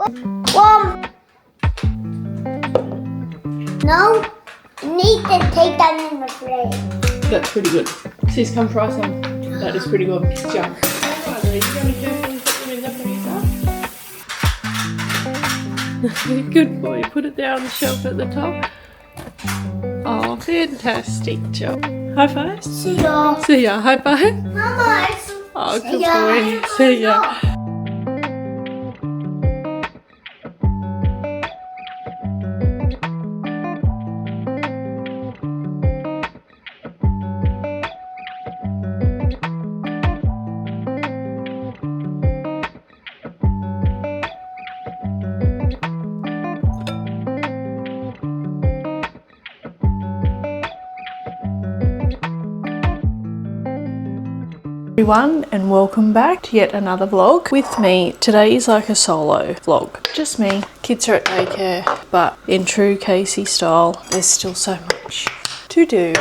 One. No, you need to take that in the fridge. That's pretty good. Sis, come try some. That is pretty good. Jump. Good boy. Put it there on the shelf at the top. Oh, fantastic job. High five. See ya. See ya. High five. Mama. Oh, good boy. See ya. Everyone, and welcome back to yet another vlog with me. Today is like a solo vlog, just me. Kids are at daycare, but in true Casey style, there's still so much to do,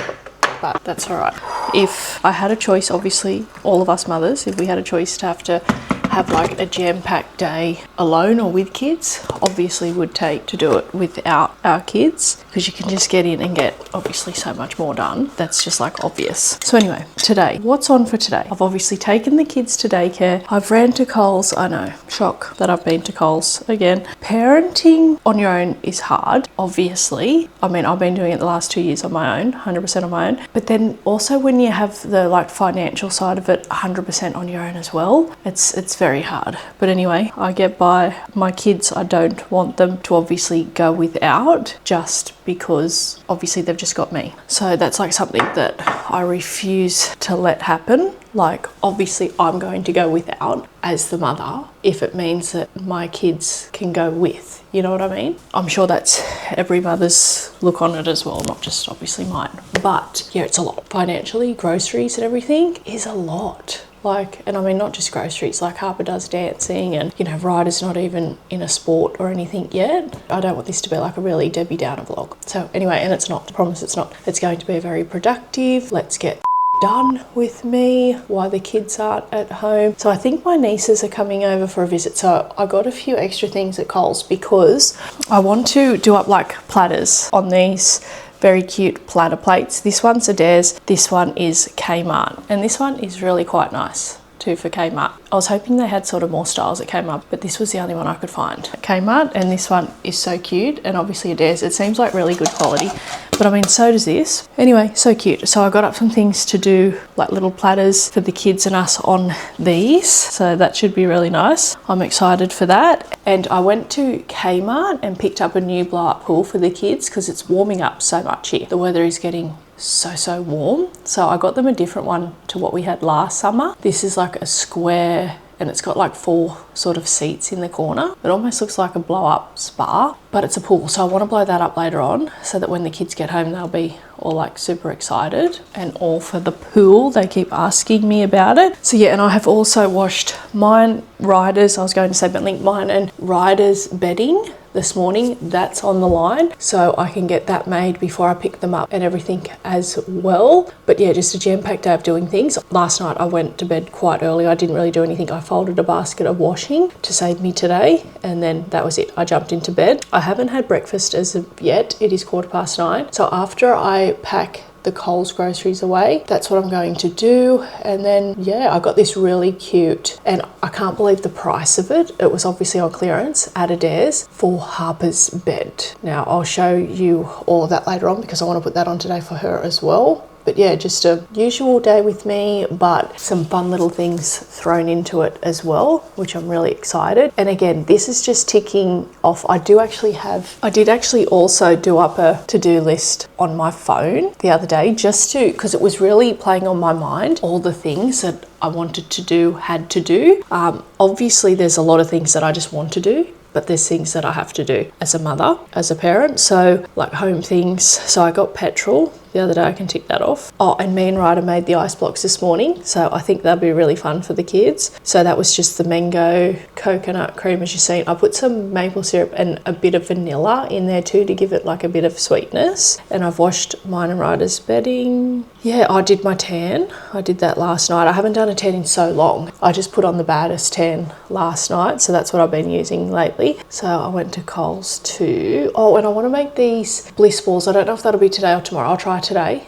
but that's all right. If I had a choice, obviously all of us mothers, if we had a choice to have like a jam-packed day alone or with kids, obviously would take to do it without our kids, because you can just get in and get obviously so much more done. That's just like obvious. So anyway, today, what's on for today? I've obviously taken the kids to daycare. I've ran to Coles. I know, shock that I've been to Coles again. Parenting on your own is hard, obviously. I mean, I've been doing it the last 2 years on my own, 100% on my own. But then also when you have the like financial side of it 100% on your own as well, it's very hard. But anyway, I get by. My kids, I don't want them to obviously go without just because obviously they've just got me. So that's like something that I refuse to let happen. Like obviously I'm going to go without as the mother if it means that my kids can go with, you know what I mean? I'm sure that's every mother's look on it as well, not just obviously mine. But yeah, it's a lot. Financially, groceries and everything is a lot. Like, and I mean, not just groceries, like Harper does dancing and, you know, Ryder's not even in a sport or anything yet. I don't want this to be like a really Debbie Downer vlog. So anyway, and it's not, I promise it's not. It's going to be very productive. Let's get done with me while the kids aren't at home. So I think my nieces are coming over for a visit. So I got a few extra things at Coles because I want to do up like platters on these very cute platter plates. This one's Adairs, this one is Kmart, and this one is really quite nice too for Kmart. I was hoping they had sort of more styles at Kmart, but this was the only one I could find at Kmart, and this one is so cute. And obviously Adairs, it seems like really good quality, but I mean, so does this. Anyway, so cute. So I got up some things to do, like little platters for the kids and us on these. So that should be really nice. I'm excited for that. And I went to Kmart and picked up a new blow-up pool for the kids because it's warming up so much here. The weather is getting so warm. So I got them a different one to what we had last summer. This is like a square and it's got like 4 sort of seats in the corner. It almost looks like a blow-up spa, but it's a pool. So I want to blow that up later on so that when the kids get home, they'll be all like super excited and all for the pool. They keep asking me about it. So yeah, and I have also washed mine, Ryder's, I was going to say, but link mine and Ryder's bedding this morning. That's on the line, so I can get that made before I pick them up and everything as well. But yeah, just a jam-packed day of doing things. Last night I went to bed quite early. I didn't really do anything. I folded a basket of washing to save me today, and then that was it. I jumped into bed. I haven't had breakfast as of yet. It is 9:15. So after I pack the Coles groceries away, that's what I'm going to do. And then yeah, I got this really cute, and I can't believe the price of it. It was obviously on clearance at Adairs for Harper's bed. Now I'll show you all of that later on because I want to put that on today for her as well. But yeah, just a usual day with me, but some fun little things thrown into it as well, which I'm really excited. And again, this is just ticking off. I did actually also do up a to-do list on my phone the other day, just to, because it was really playing on my mind, all the things that I wanted to do, had to do. Obviously there's a lot of things that I just want to do, but there's things that I have to do as a mother, as a parent. So like home things. So I got petrol the other day, I can tick that off. Oh, and me and Ryder made the ice blocks this morning, so I think that'll be really fun for the kids. So that was just the mango coconut cream, as you've seen. I put some maple syrup and a bit of vanilla in there too to give it like a bit of sweetness. And I've washed mine and Ryder's bedding. Yeah, I did my tan. I did that last night. I haven't done a tan in so long. I just put on the baddest tan last night, so that's what I've been using lately. So I went to Coles too. Oh, and I want to make these Bliss balls. I don't know if that'll be today or tomorrow. I'll try today.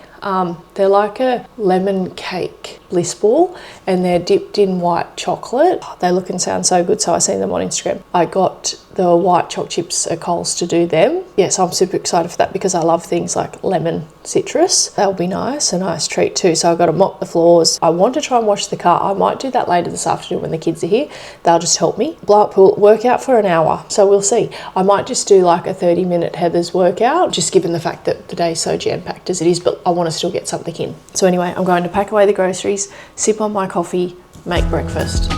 They're like a lemon cake Bliss ball, and they're dipped in white chocolate. They look and sound so good, so I seen them on Instagram. I got the white choc chips at Coles to do them. Yes, I'm super excited for that because I love things like lemon citrus. That'll be nice, a nice treat too. So I've got to mop the floors. I want to try and wash the car. I might do that later this afternoon when the kids are here. They'll just help me. Blow up pool, workout for an hour. So we'll see. I might just do like a 30-minute Heather's workout, just given the fact that the day's so jam-packed as it is, but I want to still get something in. So anyway, I'm going to pack away the groceries, sip on my coffee, make breakfast.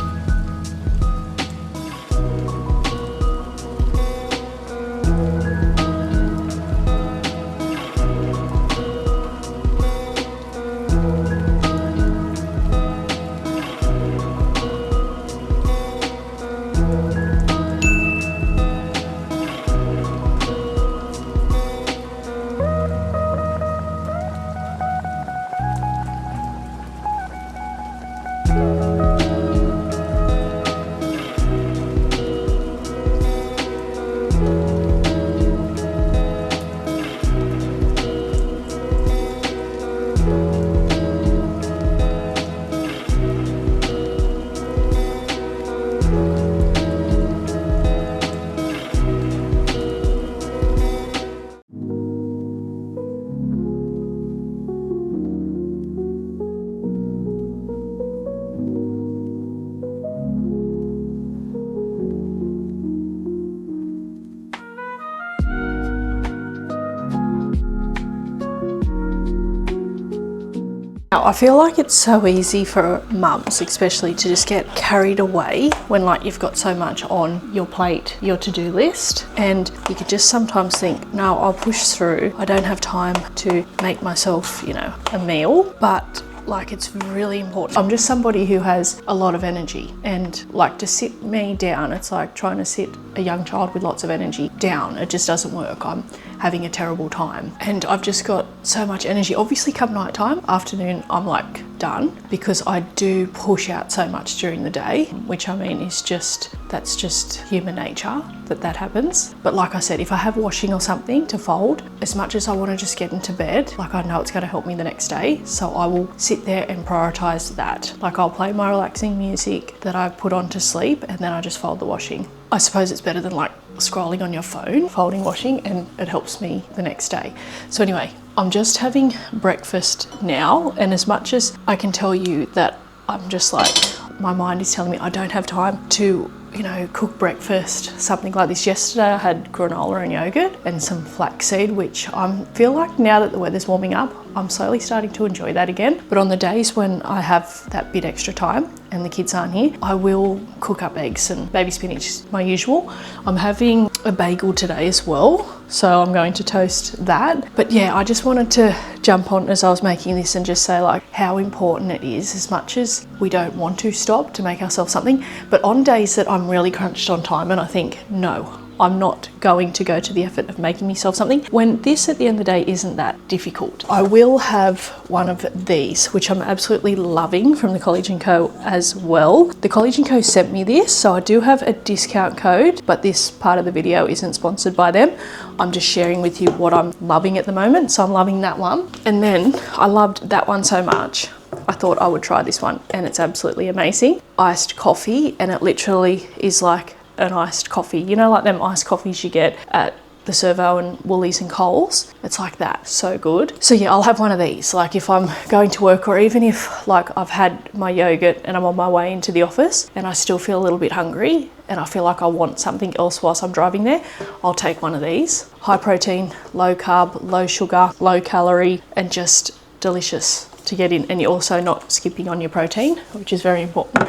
Now, I feel like it's so easy for mums especially to just get carried away when like you've got so much on your plate, your to-do list, and you could just sometimes think, no, I'll push through. I don't have time to make myself, you know, a meal, but like it's really important. I'm just somebody who has a lot of energy, and like to sit me down, it's like trying to sit a young child with lots of energy down. It just doesn't work. I'm having a terrible time, and I've just got so much energy. Obviously come nighttime, afternoon, I'm like done, because I do push out so much during the day, which I mean is just, that's just human nature that happens. But like I said, if I have washing or something to fold, as much as I want to just get into bed, like I know it's going to help me the next day, so I will sit there and prioritize that. Like I'll play my relaxing music that I've put on to sleep, and then I just fold the washing. I suppose it's better than like scrolling on your phone, folding washing, and it helps me the next day. So anyway, I'm just having breakfast now, and as much as I can tell you that I'm just like, my mind is telling me I don't have time to, you know, cook breakfast, something like this. Yesterday I had granola and yogurt and some flaxseed, which I feel like now that the weather's warming up, I'm slowly starting to enjoy that again. But on the days when I have that bit extra time and the kids aren't here, I will cook up eggs and baby spinach, my usual. I'm having a bagel today as well, so I'm going to toast that. But yeah, I just wanted to jump on as I was making this and just say like how important it is, as much as we don't want to stop to make ourselves something. But on days that I'm really crunched on time and I think, no, I'm not going to go to the effort of making myself something, when this at the end of the day isn't that difficult. I will have one of these, which I'm absolutely loving, from the College & Co as well. The College & Co sent me this, so I do have a discount code, but this part of the video isn't sponsored by them. I'm just sharing with you what I'm loving at the moment, so I'm loving that one. And then I loved that one so much, I thought I would try this one, and it's absolutely amazing. Iced coffee, and it literally is like an iced coffee, you know, like them iced coffees you get at the Servo and Woolies and Coles. It's like that, so good. So yeah, I'll have one of these, like if I'm going to work, or even if like I've had my yogurt and I'm on my way into the office and I still feel a little bit hungry and I feel like I want something else whilst I'm driving there, I'll take one of these. High protein, low carb, low sugar, low calorie, and just delicious to get in. And you're also not skipping on your protein, which is very important,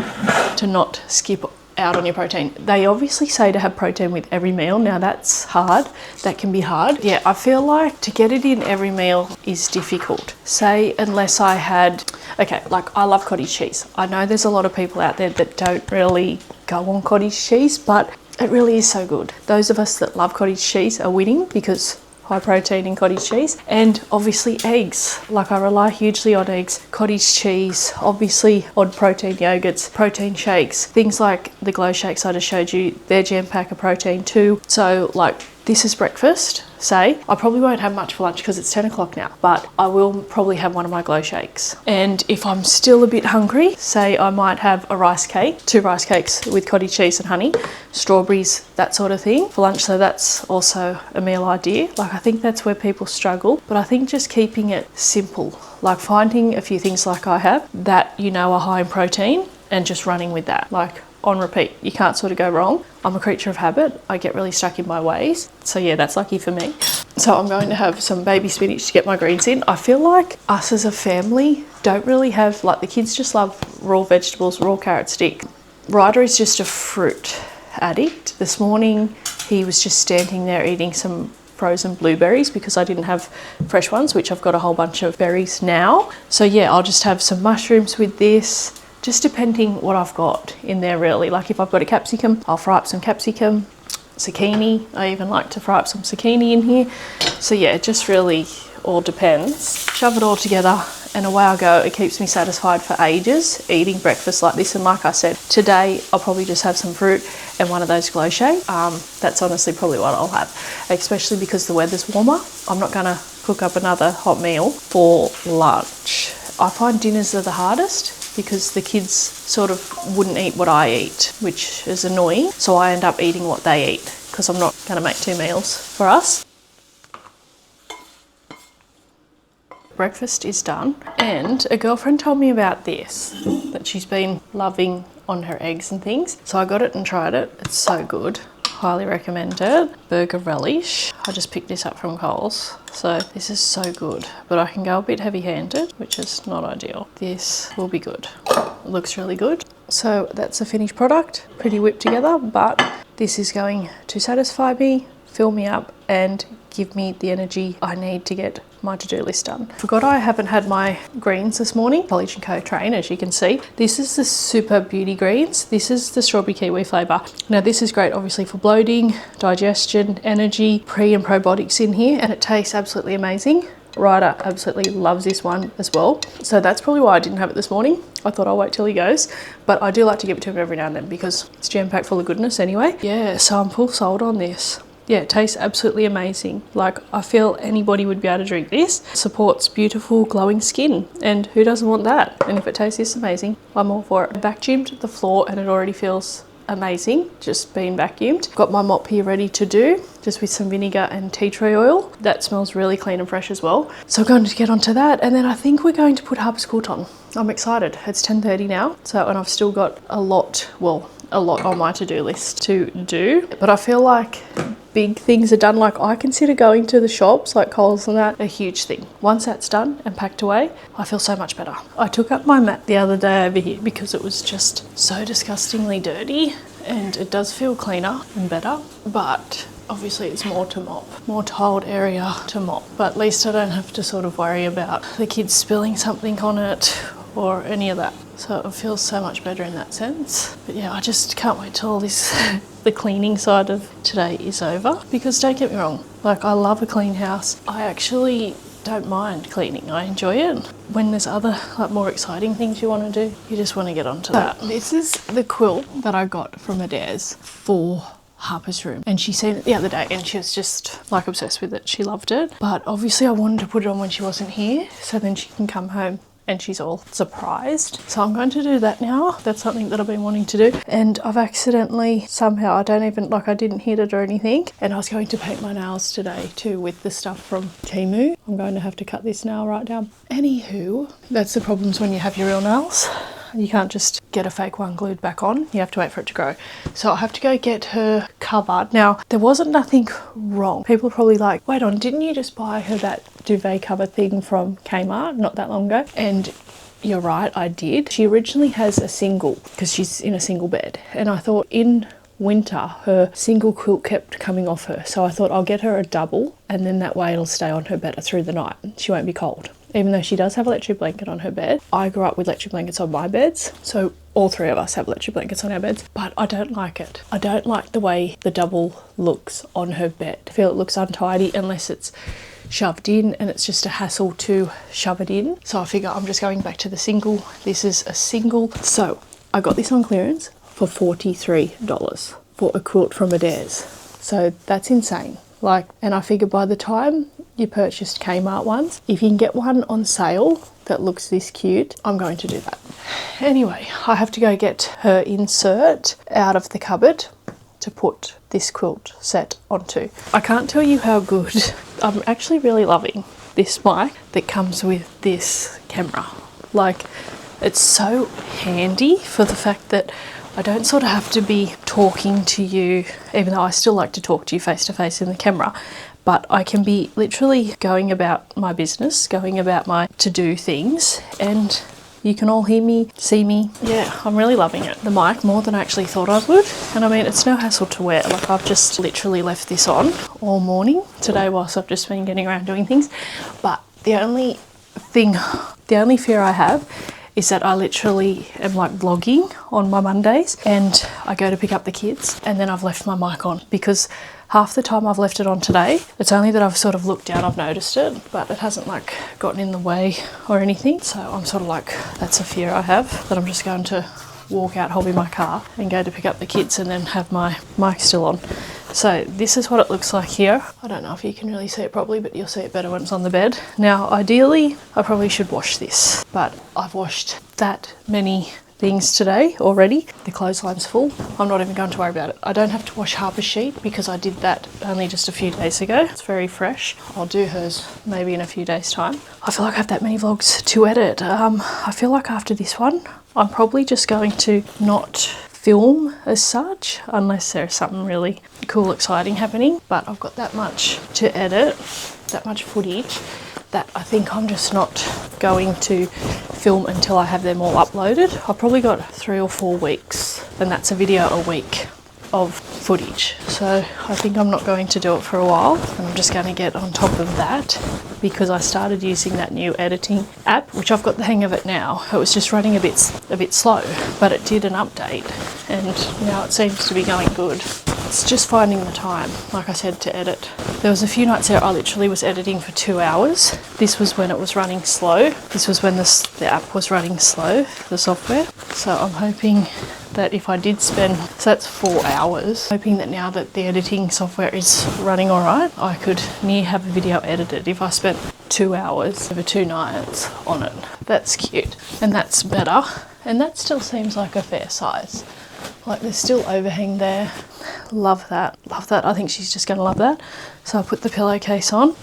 to not skip out on your protein. They obviously say to have protein with every meal. Now that's hard. That can be hard. Yeah, I feel like to get it in every meal is difficult. Say, unless I had, okay, like I love cottage cheese. I know there's a lot of people out there that don't really go on cottage cheese, but it really is so good. Those of us that love cottage cheese are winning because high protein in cottage cheese, and obviously eggs. Like I rely hugely on eggs, cottage cheese, obviously on protein yogurts, protein shakes, things like the glow shakes I just showed you, they're jam-packed of protein too. So like this is breakfast, say. I probably won't have much for lunch because it's 10 o'clock now, but I will probably have one of my glow shakes. And if I'm still a bit hungry, say I might have a rice cake, 2 rice cakes with cottage cheese and honey, strawberries, that sort of thing for lunch. So that's also a meal idea. Like I think that's where people struggle, but I think just keeping it simple, like finding a few things like I have that you know are high in protein and just running with that, like on repeat. You can't sort of go wrong. I'm a creature of habit. I get really stuck in my ways. So yeah, that's lucky for me. So I'm going to have some baby spinach to get my greens in. I feel like us as a family don't really have, like the kids just love raw vegetables, raw carrot stick. Ryder is just a fruit addict. This morning he was just standing there eating some frozen blueberries because I didn't have fresh ones, which I've got a whole bunch of berries now. So yeah, I'll just have some mushrooms with this, just depending what I've got in there really. Like if I've got a capsicum, I'll fry up some capsicum, zucchini. I even like to fry up some zucchini in here. So yeah, it just really all depends. Shove it all together and away I go. It keeps me satisfied for ages eating breakfast like this. And like I said, today I'll probably just have some fruit and one of those glow shakes. That's honestly probably what I'll have, especially because the weather's warmer. I'm not gonna cook up another hot meal for lunch. I find dinners are the hardest because the kids sort of wouldn't eat what I eat, which is annoying. So I end up eating what they eat because I'm not gonna make 2 meals for us. Breakfast is done, and a girlfriend told me about this, that she's been loving on her eggs and things. So I got it and tried it. It's so good. Highly recommend it. Burger relish. I just picked this up from Coles. So this is so good, but I can go a bit heavy-handed, which is not ideal. This will be good. It looks really good. So that's a finished product, pretty whipped together, but this is going to satisfy me, fill me up, and give me the energy I need to get my to-do list done. Forgot I haven't had my greens this morning. College & Co train, as you can see. This is the Super Beauty Greens. This is the strawberry kiwi flavour. Now this is great obviously for bloating, digestion, energy, pre and probiotics in here, and it tastes absolutely amazing. Ryder absolutely loves this one as well. So that's probably why I didn't have it this morning. I thought I'll wait till he goes, but I do like to give it to him every now and then because it's jam-packed full of goodness anyway. Yeah, so I'm full sold on this. Yeah, it tastes absolutely amazing. Like I feel anybody would be able to drink this. Supports beautiful glowing skin, and who doesn't want that? And if it tastes this amazing, I'm all for it. I vacuumed the floor and it already feels amazing just being vacuumed. Got my mop here ready to do, just with some vinegar and tea tree oil. That smells really clean and fresh as well. So I'm going to get onto that, and then I think we're going to put Harper's quilt on. I'm excited. It's 10:30 now, so, and I've still got a lot on my to-do list to do, but I feel like big things are done. Like I consider going to the shops like Coles and that a huge thing. Once that's done and packed away, I feel so much better. I took up my mat the other day over here because it was just so disgustingly dirty, and it does feel cleaner and better, but obviously it's more to mop, more tiled area to mop, but at least I don't have to sort of worry about the kids spilling something on it or any of that. So it feels so much better in that sense. But yeah, I just can't wait till this the cleaning side of today is over, because don't get me wrong, like I love a clean house. I actually don't mind cleaning. I enjoy it. When there's other like more exciting things you want to do, you just want to get onto that. This is the quilt that I got from Adairs for Harper's room, and she seen it the other day and she was just like obsessed with it. She loved it, but obviously I wanted to put it on when she wasn't here, so then she can come home and she's all surprised. So I'm going to do that now. That's something that I've been wanting to do, and I've accidentally somehow, I didn't hit it or anything, and I was going to paint my nails today too with the stuff from Temu. I'm going to have to cut this nail right down. Anywho, that's the problems when you have your real nails. You can't just get a fake one glued back on. You have to wait for it to grow. So I'll have to go get her cover. Now, there wasn't nothing wrong. People are probably like, wait on, didn't you just buy her that duvet cover thing from Kmart not that long ago? And you're right, I did. She originally has a single because she's in a single bed, and I thought in winter her single quilt kept coming off her, so I thought I'll get her a double, and then that way it'll stay on her better through the night. She won't be cold. Even though she does have an electric blanket on her bed, I grew up with electric blankets on my beds, so all three of us have electric blankets on our beds, but I don't like it. I don't like the way the double looks on her bed. I feel it looks untidy unless it's shoved in, and it's just a hassle to shove it in. So I figure I'm just going back to the single. This is a single. So I got this on clearance for $43 for a quilt from Adairs. So that's insane. Like, and I figure by the time you purchased Kmart ones, if you can get one on sale that looks this cute, I'm going to do that. Anyway, I have to go get her insert out of the cupboard to put this quilt set onto. I can't tell you how good. I'm actually really loving this mic that comes with this camera. Like, it's so handy for the fact that I don't sort of have to be talking to you, even though I still like to talk to you face to face in the camera, but I can be literally going about my business, going about my to-do things, and you can all hear me, see me. Yeah, I'm really loving it. The mic more than I actually thought I would. And I mean, it's no hassle to wear. Like, I've just literally left this on all morning today whilst I've just been getting around doing things. But the only fear I have is that I literally am like vlogging on my Mondays and I go to pick up the kids and then I've left my mic on, because half the time I've left it on today, it's only that I've sort of looked down, I've noticed it, but it hasn't like gotten in the way or anything. So I'm sort of like, that's a fear I have, that I'm just going to walk out, hobby my car and go to pick up the kids and then have my mic still on. So this is what it looks like here. I don't know if you can really see it properly, but you'll see it better when it's on the bed. Now, ideally, I probably should wash this, but I've washed that many things today already. The clothesline's full. I'm not even going to worry about it. I don't have to wash Harper's sheet because I did that only just a few days ago. It's very fresh. I'll do hers maybe in a few days' time. I feel like I have that many vlogs to edit. I feel like after this one, I'm probably just going to not film as such unless there's something really cool, exciting happening. But I've got that much to edit, that much footage, that I think I'm just not going to film until I have them all uploaded. I've probably got 3 or 4 weeks, and that's a video a week of footage. So I think I'm not going to do it for a while, and I'm just going to get on top of that because I started using that new editing app, which I've got the hang of it now. It was just running a bit slow, but it did an update and now it seems to be going good. It's just finding the time, like I said, to edit. There was a few nights there I literally was editing for 2 hours. This was when it was running slow. This was when the app was running slow, the software. So I'm hoping that if I did spend, so that's 4 hours, hoping that now that the editing software is running all right, I could near have a video edited if I spent 2 hours over 2 nights on it. That's cute, and that's better, and that still seems like a fair size. Like, there's still overhang there. Love that, love that. I think she's just gonna love that. So I'll put the pillowcase on.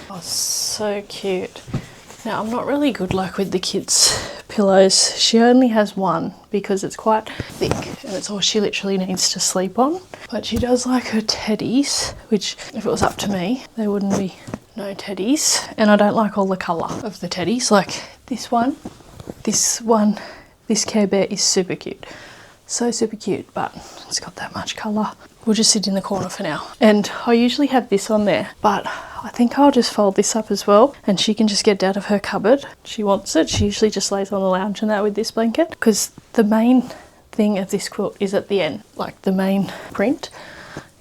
Oh, so cute. Now, I'm not really good like with the kids' pillows. She only has one because it's quite thick and it's all she literally needs to sleep on. But she does like her teddies, which if it was up to me, there wouldn't be no teddies. And I don't like all the colour of the teddies. Like this one, this Care Bear is super cute. So super cute, but it's got that much colour. We'll just sit in the corner for now. And I usually have this on there, but I think I'll just fold this up as well and she can just get out of her cupboard. She wants it. She usually just lays on the lounge and that with this blanket, because the main thing of this quilt is at the end. Like, the main print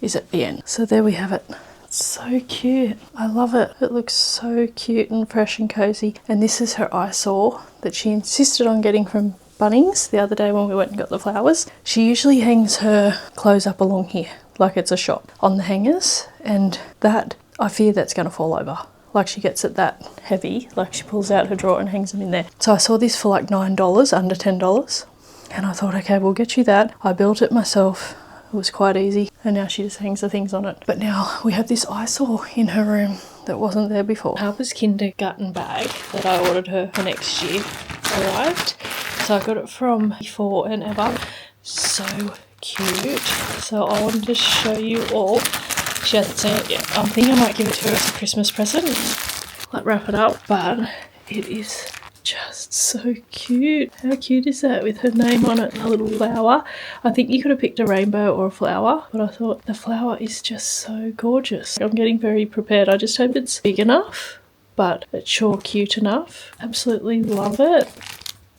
is at the end. So there we have it. It's so cute. I love it. It looks so cute and fresh and cozy. And this is her eyesore that she insisted on getting from Bunnings the other day when we went and got the flowers. She usually hangs her clothes up along here like it's a shop on the hangers, and that, I fear that's going to fall over. Like, she gets it that heavy, like she pulls out her drawer and hangs them in there. So I saw this for like $9, under $10, and I thought, okay, we'll get you that. I built it myself. It was quite easy, and now she just hangs the things on it. But now we have this eyesore in her room that wasn't there before. Harper's kindergarten bag that I ordered her for next year arrived. So I got it from Before and Ever. So cute. So I wanted to show you all. She hasn't seen it yet. I think I might give it to her as a Christmas present. like wrap it up, but it is just so cute. How cute is that with her name on it, a little flower? I think you could have picked a rainbow or a flower, but I thought the flower is just so gorgeous. I'm getting very prepared. I just hope it's big enough, but it's sure cute enough. Absolutely love it.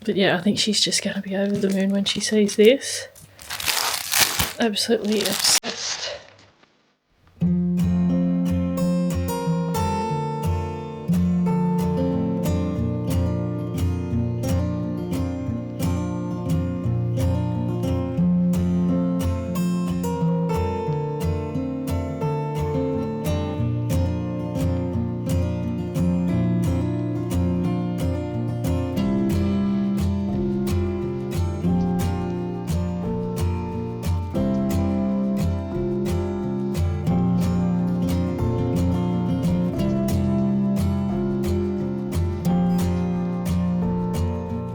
But yeah, I think she's just going to be over the moon when she sees this. Absolutely obsessed.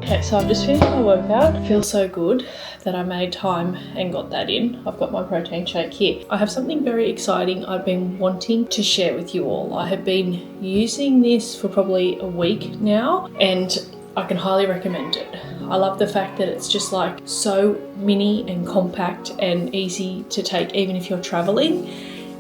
Okay, so I've just finished my workout. It feels so good that I made time and got that in. I've got my protein shake here. I have something very exciting I've been wanting to share with you all. I have been using this for probably a week now and I can highly recommend it. I love the fact that it's just like so mini and compact and easy to take even if you're traveling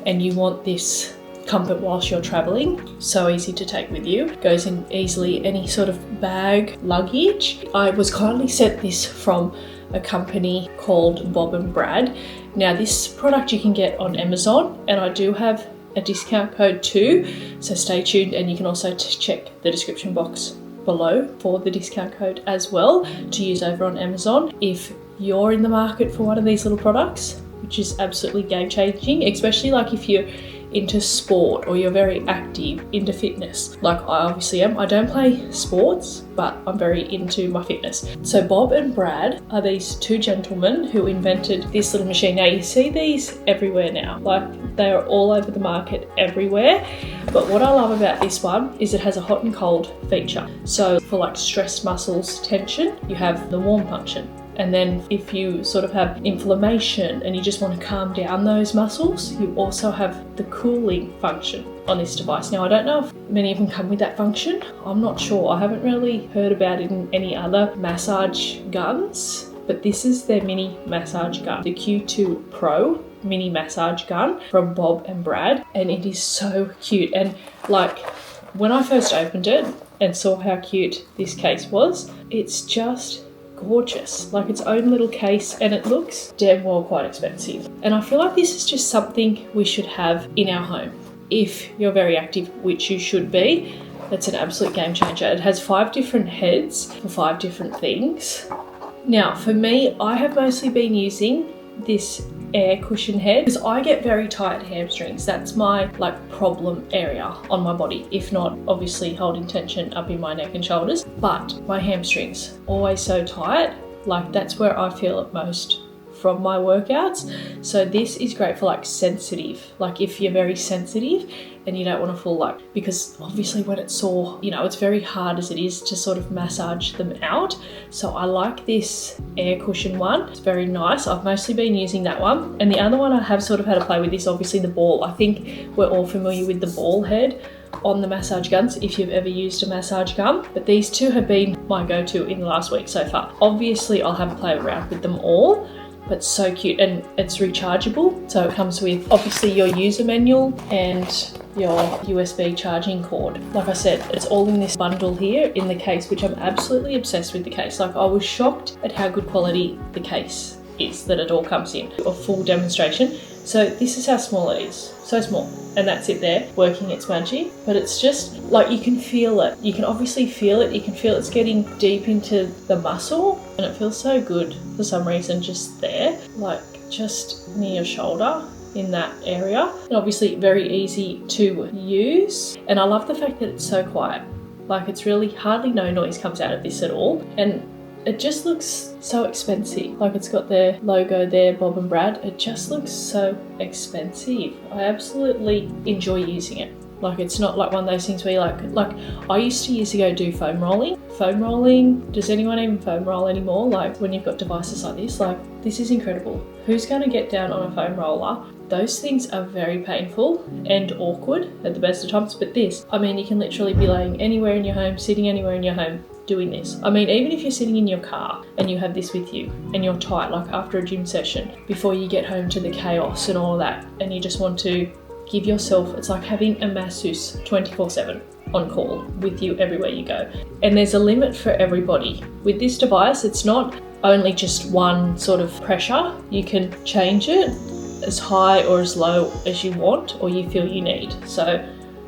and you want this comfort whilst you're traveling. So easy to take with you. Goes in easily any sort of bag, luggage. I was kindly sent this from a company called Bob and Brad. Now this product you can get on Amazon and I do have a discount code too, so stay tuned, and you can also check the description box below for the discount code as well to use over on Amazon if you're in the market for one of these little products, which is absolutely game changing, especially like if you're into sport or you're very active, into fitness like I obviously am. I don't play sports, but I'm very into my fitness. So Bob and Brad are these two gentlemen who invented this little machine. Now you see these everywhere now, like they are all over the market everywhere. But what I love about this one is it has a hot and cold feature. So for like stress muscles tension, you have the warm function. And then if you sort of have inflammation and you just want to calm down those muscles, you also have the cooling function on this device. Now I don't know if many of them come with that function. I'm not sure. I haven't really heard about it in any other massage guns, but this is their mini massage gun, the Q2 Pro mini massage gun from Bob and Brad, and it is so cute. And like when I first opened it and saw how cute this case was, it's just gorgeous, like its own little case, and it looks damn well quite expensive. And I feel like this is just something we should have in our home if you're very active, which you should be. That's an absolute game changer. It has 5 different heads for 5 different things. Now for me, I have mostly been using this air cushion head because I get very tight hamstrings. That's my like problem area on my body, if not obviously holding tension up in my neck and shoulders, but my hamstrings always so tight. Like that's where I feel it most from my workouts. So this is great for like sensitive, like if you're very sensitive and you don't want to feel like, because obviously when it's sore, you know, it's very hard as it is to sort of massage them out. So I like this air cushion one. It's very nice. I've mostly been using that one. And the other one I have sort of had to play with is obviously the ball. I think we're all familiar with the ball head on the massage guns if you've ever used a massage gun, but these two have been my go-to in the last week so far. Obviously I'll have a play around with them all, but so cute, and it's rechargeable. So it comes with obviously your user manual and your USB charging cord. Like I said, it's all in this bundle here in the case, which I'm absolutely obsessed with the case. Like I was shocked at how good quality the case is that it all comes in. A full demonstration. So this is how small it is. So small. And that's it there, working its magic. But it's just like you can feel it. You can obviously feel it. You can feel it's getting deep into the muscle, and it feels so good for some reason just there, like just near your shoulder in that area. And obviously very easy to use. And I love the fact that it's so quiet. Like it's really hardly no noise comes out of this at all. And it just looks so expensive. Like it's got their logo there, Bob and Brad. It just looks so expensive. I absolutely enjoy using it. Like it's not like one of those things where you're like I used to years ago do foam rolling. Foam rolling, does anyone even foam roll anymore? Like when you've got devices like this is incredible. Who's going to get down on a foam roller those things are very painful and awkward at the best of times. But this, I mean, you can literally be laying anywhere in your home, sitting anywhere in your home, doing this. I mean, even if you're sitting in your car and you have this with you and you're tight, like after a gym session, before you get home to the chaos and all of that, and you just want to give yourself, it's like having a masseuse 24/7 on call with you everywhere you go. And there's a limit for everybody. With this device, it's not only just one sort of pressure. You can change it as high or as low as you want or you feel you need. So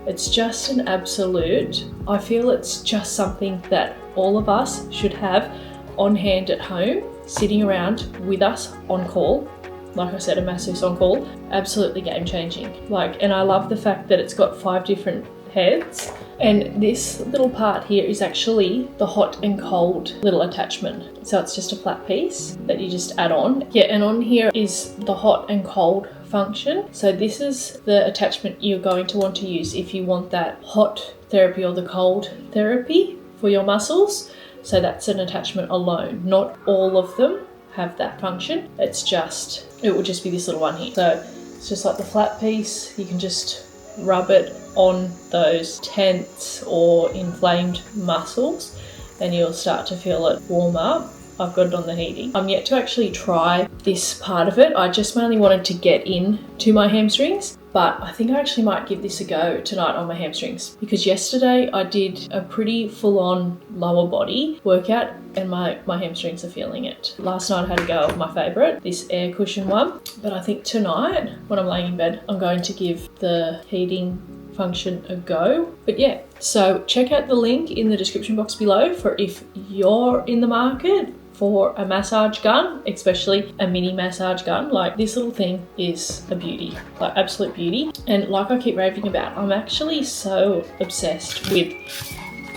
it's just an absolute, I feel it's just something that all of us should have on hand at home, sitting around with us on call. Like I said, a masseuse on call, absolutely game changing. And I love the fact that it's got 5 different heads. And this little part here is actually the hot and cold little attachment. So it's just a flat piece that you just add on. Yeah, and on here is the hot and cold function. So this is the attachment you're going to want to use if you want that hot therapy or the cold therapy for your muscles. So that's an attachment alone. Not all of them have that function. It will just be this little one here. So it's just like the flat piece. You can just rub it on those tense or inflamed muscles and you'll start to feel it warm up. I've got it on the heating. I'm yet to actually try this part of it. I just mainly wanted to get in to my hamstrings, but I think I actually might give this a go tonight on my hamstrings, because yesterday I did a pretty full-on lower body workout and my hamstrings are feeling it. Last night I had a go of my favourite, this air cushion one, but I think tonight when I'm laying in bed I'm going to give the heating function a go. But yeah, so check out the link in the description box below for if you're in the market for a massage gun, especially a mini massage gun. Like, this little thing is a beauty, like absolute beauty. And like I keep raving about, I'm actually so obsessed with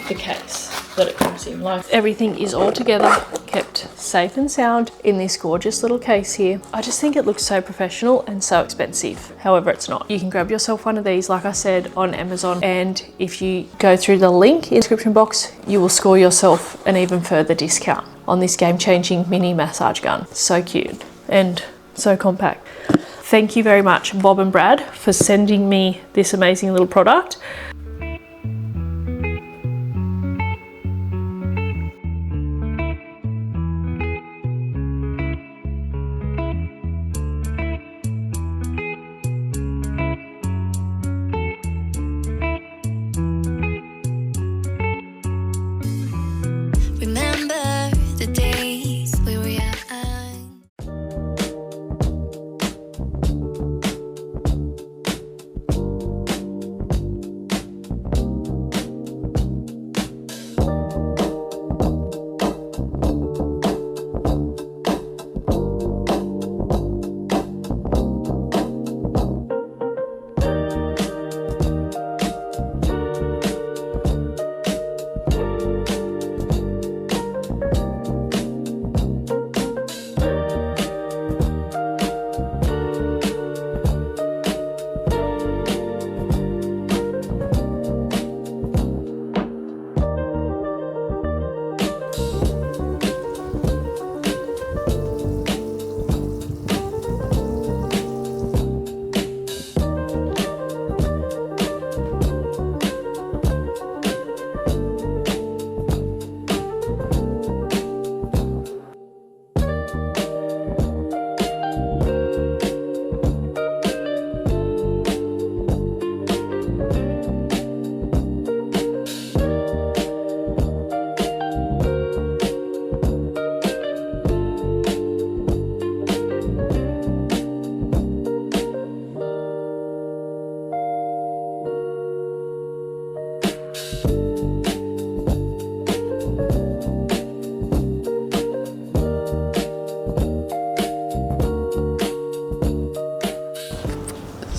the case that it comes in. Like, everything is all together, kept safe and sound in this gorgeous little case here. I just think it looks so professional and so expensive. However, it's not. You can grab yourself one of these, like I said, on Amazon, and if you go through the link in the description box, you will score yourself an even further discount on this game-changing mini massage gun. So cute and so compact. Thank you very much, Bob and Brad, for sending me this amazing little product.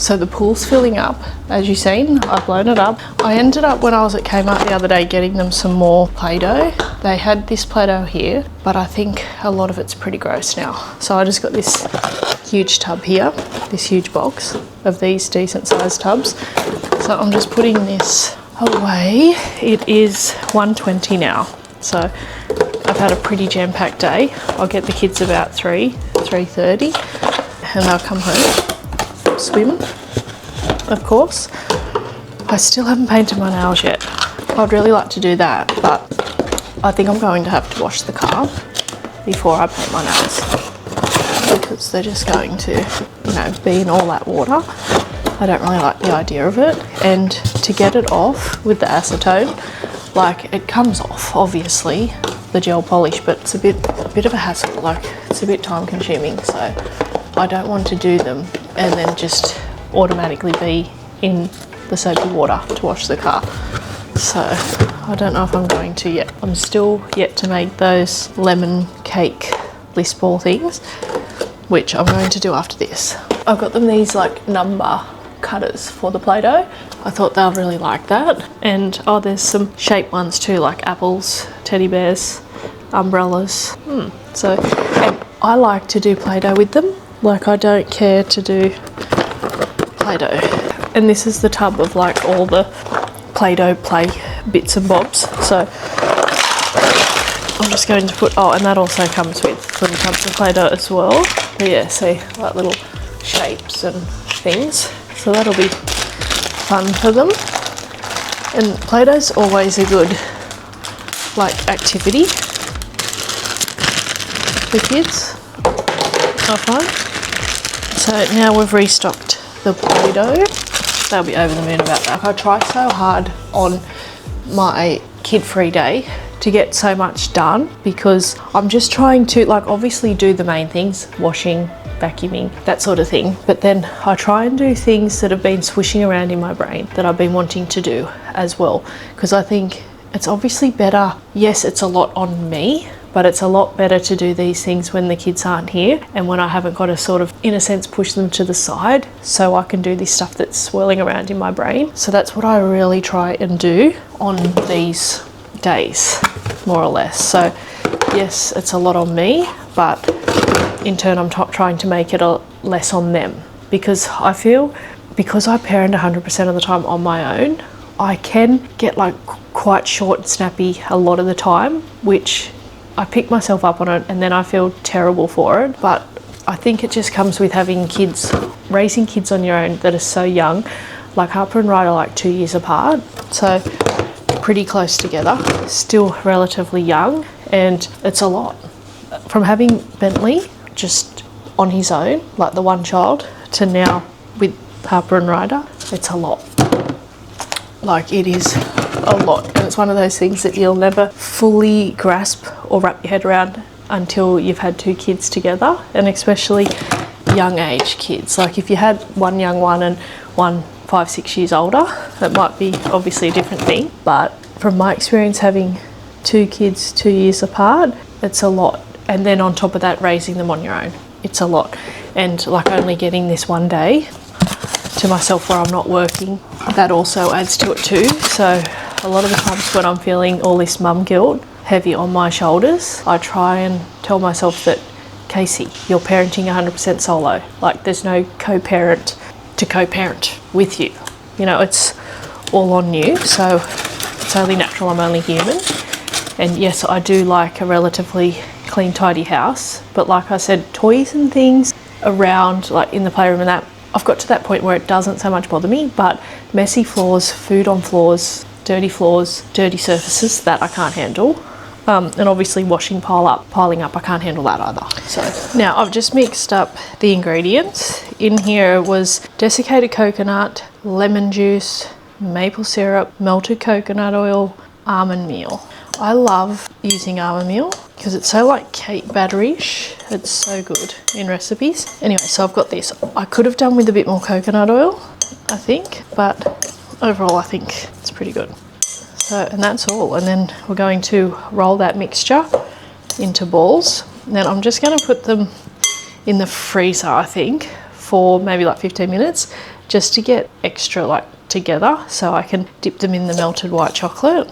So the pool's filling up, as you've seen. I've blown it up. I ended up, when I was at Kmart the other day, getting them some more Play-Doh. They had this Play-Doh here, but I think a lot of it's pretty gross now. So I just got this huge tub here, this huge box of these decent sized tubs. So I'm just putting this away. It is 1:20 now. So I've had a pretty jam-packed day. I'll get the kids about 3:30 and they'll come home. swim, of course. I still haven't painted my nails yet. I'd really like to do that, but I think I'm going to have to wash the car before I paint my nails, because they're just going to, you know, be in all that water. I don't really like the idea of it. And to get it off with the acetone, like, it comes off, obviously, the gel polish, but it's a bit of a hassle. Like, it's a bit time consuming, so I don't want to do them and then just automatically be in the soapy water to wash the car. So I don't know if I'm going to yet. I'm still yet to make those lemon cake Bliss ball things, which I'm going to do after this. I've got them these like number cutters for the Play-Doh. I thought they'll really like that. And oh, there's some shape ones too, like apples, teddy bears, umbrellas. So, and I like to do Play-Doh with them. Like, I don't care to do Play-Doh. And this is the tub of like all the Play-Doh play bits and bobs. So I'm just going to put, oh, and that also comes with little tubs of Play-Doh as well. But yeah, see, like little shapes and things. So that'll be fun for them. And Play-Doh's always a good like activity for kids, I find. So now we've restocked the Play-Doh. They'll be over the moon about that. I try so hard on my kid-free day to get so much done, because I'm just trying to, like, obviously do the main things, washing, vacuuming, that sort of thing, but then I try and do things that have been swishing around in my brain that I've been wanting to do as well, because I think it's obviously better. Yes, it's a lot on me, but it's a lot better to do these things when the kids aren't here and when I haven't got to sort of, in a sense, push them to the side so I can do this stuff that's swirling around in my brain. So that's what I really try and do on these days, more or less. So yes, it's a lot on me, but in turn I'm trying to make it less on them, because I feel, because I parent 100% of the time on my own, I can get like quite short and snappy a lot of the time, which I pick myself up on it and then I feel terrible for it. But I think it just comes with having kids, raising kids on your own that are so young. Like Harper and Ryder are like 2 years apart, so pretty close together, still relatively young, and it's a lot. From having Bentley just on his own, like the one child, to now with Harper and Ryder, it's a lot. Like, it is a lot, and it's one of those things that you'll never fully grasp or wrap your head around until you've had 2 kids together, and especially young age kids. Like, if you had one young one and one 5-6 years older, that might be obviously a different thing, but from my experience having 2 kids 2 years apart, it's a lot. And then on top of that, raising them on your own, it's a lot. And like, only getting this one day to myself where I'm not working, that also adds to it too. So a lot of the times when I'm feeling all this mum guilt heavy on my shoulders, I try and tell myself that, Casey, you're parenting 100% solo. Like, there's no co-parent to co-parent with you. You know, it's all on you. So it's only natural, I'm only human. And yes, I do like a relatively clean, tidy house, but like I said, toys and things around, like in the playroom and that, I've got to that point where it doesn't so much bother me, but messy floors, food on floors, dirty surfaces, that I can't handle. And obviously washing piling up, I can't handle that either. So now I've just mixed up the ingredients. In here was desiccated coconut, lemon juice, maple syrup, melted coconut oil, almond meal. I love using almond meal because it's so like cake batter-ish. It's so good in recipes. Anyway, so I've got this. I could have done with a bit more coconut oil, I think, but overall I think it's pretty good. So, and that's all. And then we're going to roll that mixture into balls. And then I'm just going to put them in the freezer, I think, for maybe like 15 minutes, just to get extra like together, so I can dip them in the melted white chocolate.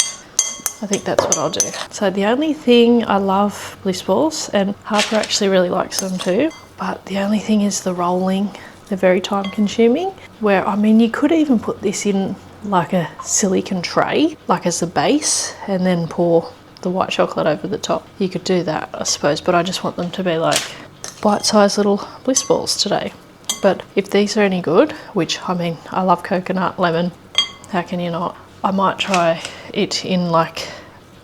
I think that's what I'll do. So the only thing, I love Bliss balls, and Harper actually really likes them too, but the only thing is the rolling. They're very time consuming, where, I mean, you could even put this in like a silicone tray, like as the base, and then pour the white chocolate over the top. You could do that, I suppose, but I just want them to be like bite-sized little Bliss balls today. But if these are any good, which I mean, I love coconut, lemon, how can you not? I might try it in like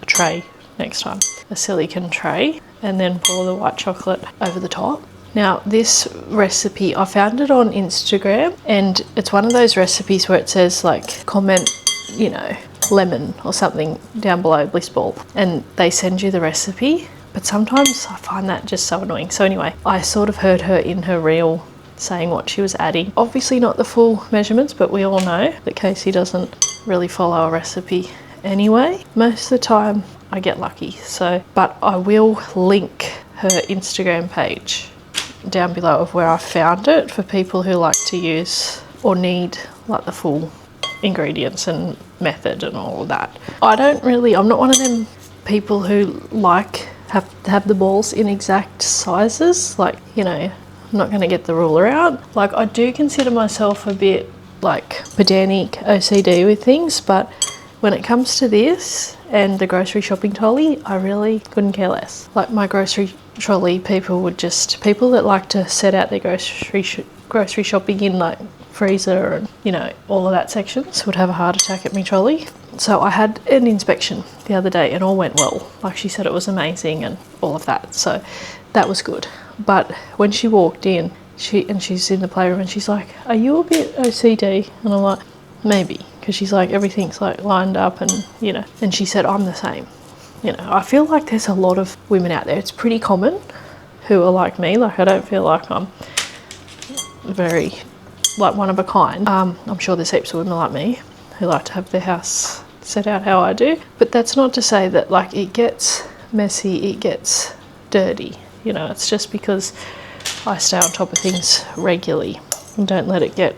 a tray next time, a silicone tray, and then pour the white chocolate over the top. Now this recipe, I found it on Instagram, and it's one of those recipes where it says like comment, you know, lemon or something down below, Bliss ball, and they send you the recipe. But sometimes I find that just so annoying. So anyway, I sort of heard her in her reel saying what she was adding. Obviously not the full measurements, but we all know that Casey doesn't really follow a recipe anyway. Most of the time I get lucky. So, but I will link her Instagram page down below of where I found it for people who like to use or need like the full ingredients and method and all of that. I'm not one of them people who have the balls in exact sizes. Like, you know, I'm not going to get the ruler out. Like, I do consider myself a bit like pedantic OCD with things, but when it comes to this and the grocery shopping trolley, I really couldn't care less. Like, my grocery trolley, people that like to set out their grocery shopping in like freezer and, you know, all of that sections would have a heart attack at me trolley. So I had an inspection the other day and all went well. Like, she said it was amazing and all of that, so that was good. But when she walked in, she's in the playroom and she's like, "Are you a bit OCD?" And I'm like, "Maybe," because she's like, everything's like lined up and, you know, and she said, "I'm the same." You know, I feel like there's a lot of women out there, it's pretty common, who are like me. Like, I don't feel like I'm very like one of a kind. I'm sure there's heaps of women like me who like to have their house set out how I do, but that's not to say that like it gets messy, it gets dirty, you know. It's just because I stay on top of things regularly and don't let it get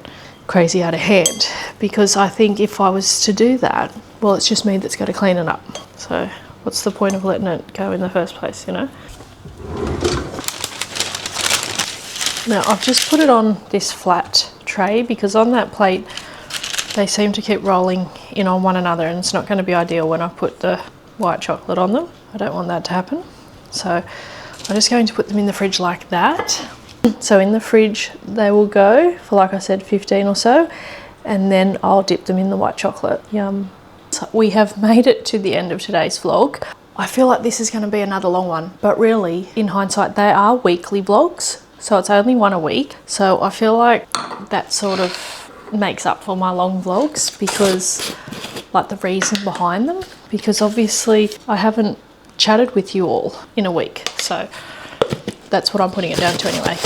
crazy out of hand, because I think if I was to do that, well, it's just me that's got to clean it up. So what's the point of letting it go in the first place, you know? Now I've just put it on this flat tray because on that plate they seem to keep rolling in on one another, and it's not going to be ideal when I put the white chocolate on them. I don't want that to happen. So I'm just going to put them in the fridge like that. So in the fridge they will go for, like I said, 15 or so, and then I'll dip them in the white chocolate. Yum. So we have made it to the end of today's vlog. I feel like this is going to be another long one, but really in hindsight they are weekly vlogs, so it's only one a week. So I feel like that sort of makes up for my long vlogs, because like the reason behind them, because obviously I haven't chatted with you all in a week, so that's what I'm putting it down to anyway.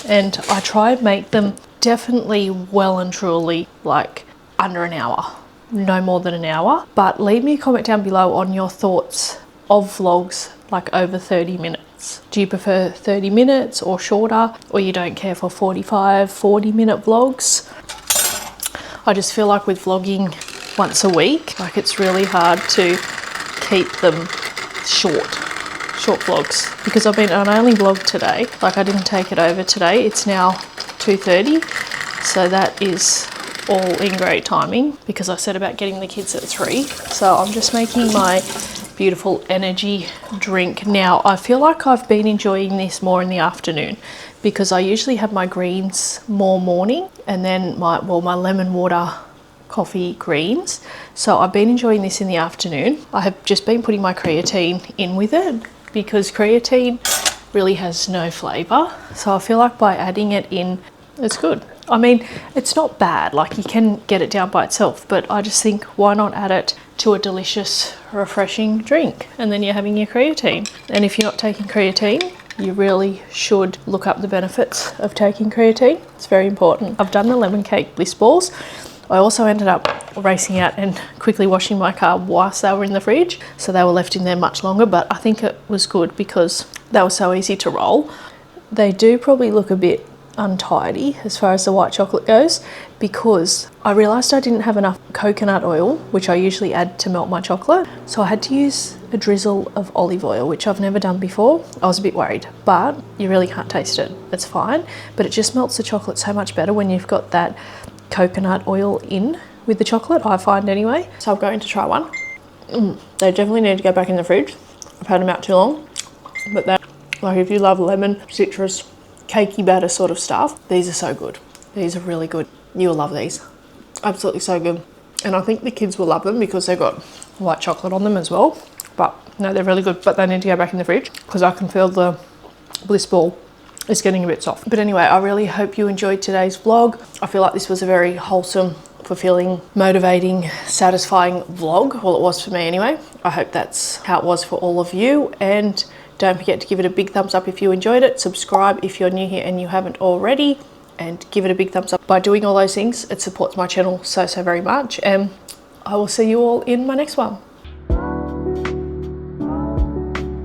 And I try and make them definitely well and truly like under an hour, no more than an hour. But leave me a comment down below on your thoughts of vlogs like over 30 minutes. Do you prefer 30 minutes or shorter, or you don't care for 45, 40-minute vlogs? I just feel like with vlogging once a week, like it's really hard to keep them short vlogs, because I only vlogged today. Like, I didn't take it over today. It's now 2:30, so that is all in great timing because I said about getting the kids at 3. So I'm just making my beautiful energy drink. Now I feel like I've been enjoying this more in the afternoon, because I usually have my greens more morning and then my lemon water coffee greens. So I've been enjoying this in the afternoon. I have just been putting my creatine in with it, because creatine really has no flavour. So I feel like by adding it in, it's good. I mean, it's not bad, like you can get it down by itself, but I just think, why not add it to a delicious, refreshing drink, and then you're having your creatine. And if you're not taking creatine, you really should look up the benefits of taking creatine. It's very important. I've done the lemon cake Bliss balls. I also ended up racing out and quickly washing my car whilst they were in the fridge, so they were left in there much longer, but I think it was good because they were so easy to roll. They do probably look a bit untidy as far as the white chocolate goes, because I realised I didn't have enough coconut oil, which I usually add to melt my chocolate, so I had to use a drizzle of olive oil, which I've never done before. I was a bit worried, but you really can't taste it. It's fine, but it just melts the chocolate so much better when you've got that coconut oil in with the chocolate, I find anyway. So I'm going to try one. They definitely need to go back in the fridge. I've had them out too long, but they're like, if you love lemon, citrus, cakey batter sort of stuff, these are so good. These are really good. You'll love these. Absolutely so good. And I think the kids will love them because they've got white chocolate on them as well. But no, they're really good, but they need to go back in the fridge because I can feel the Bliss ball is getting a bit soft. But anyway, I really hope you enjoyed today's vlog. I feel like this was a very wholesome, fulfilling, motivating, satisfying vlog. Well, it was for me anyway. I hope that's how it was for all of you. And don't forget to give it a big thumbs up if you enjoyed it. Subscribe if you're new here and you haven't already. And give it a big thumbs up. By doing all those things, it supports my channel so very much. And I will see you all in my next one.